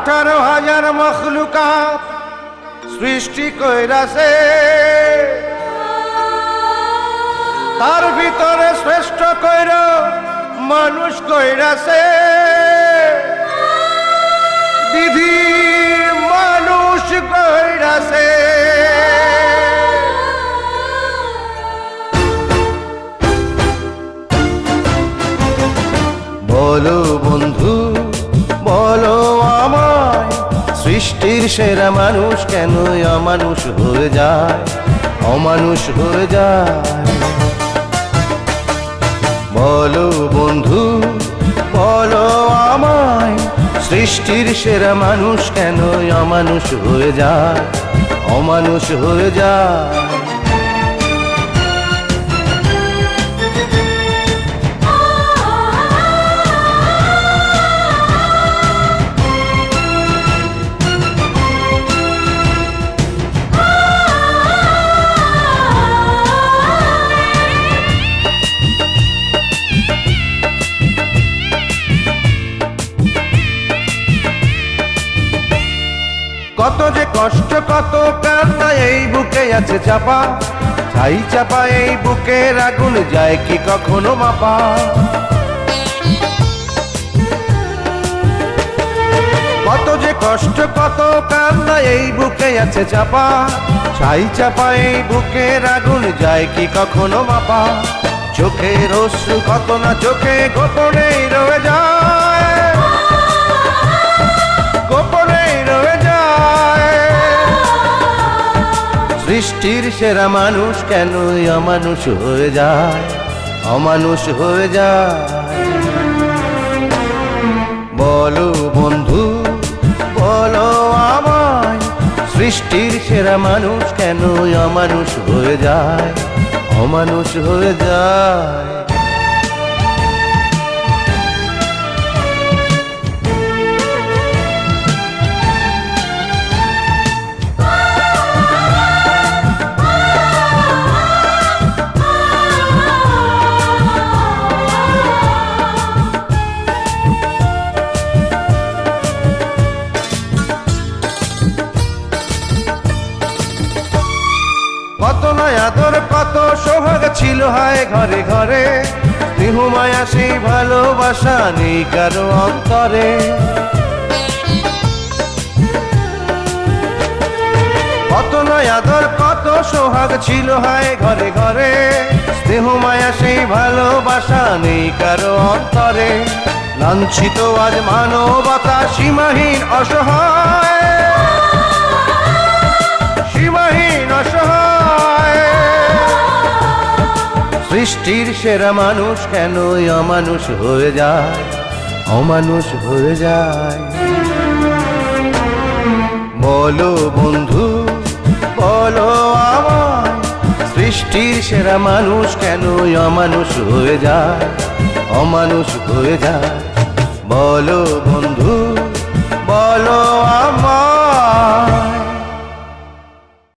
18,000 মখলুকাত সৃষ্টি কইরাছে, তার ভিতরে শ্রেষ্ঠ কইর মানুষ কইরাছে। বিধি মানুষ কইরাছে। বলো বন্ধু বলো আমায়, সৃষ্টির সেরা মানুষ কেন অমানুষ হয়ে যায়, অমানুষ হয়ে যায়। বলো বন্ধু বলো আমায়, সৃষ্টির সেরা মানুষ কেন অমানুষ হয়ে যায়, অমানুষ হয়ে যায়। কত যে কষ্ট কত কান্না এই বুকে আছে চাপা, ছাই চাপা এই বুকের আগুন যায় কি কখনো মাপা। কত যে কষ্ট কত কান্না এই বুকে আছে চাপা, ছাই চাপা এই বুকের আগুন যায় কি কখনো মাপা। চোখের অশ্রু কত না চোখে গোপনেই রয়ে যায়, গোপনেই রয়ে যায়। সৃষ্টির সেরা মানুষ কেন অমানুষ হয়ে যায়, অমানুষ হয়ে যায়। বলো বন্ধু বলো আমায়, সৃষ্টির সেরা মানুষ কেন অমানুষ হয়ে যায়, অমানুষ হয়ে যায়। কত নয় আদর কত সোহাগ ছিল হায় ঘরে ঘরে, স্নেহ মায়া সেই ভালোবাসা নেই কারো অন্তরে। কত নয় আদর কত সোহাগ ছিল হায় ঘরে ঘরে, স্নেহ মায়া সেই ভালোবাসা নেই কারো অন্তরে। লাঞ্ছিত আজ মানবতা সীমাহীন অসহায়, সীমাহীন অসহায়। সৃষ্টির সেরা মানুষ কেন অমানুষ হয়ে যায়, অমানুষ হয়ে যায়। বলো বন্ধু বলো আমায়, সৃষ্টির সেরা মানুষ কেন অমানুষ হয়ে যায়, অমানুষ হয়ে যায়। বলো বন্ধু বলো আমায়।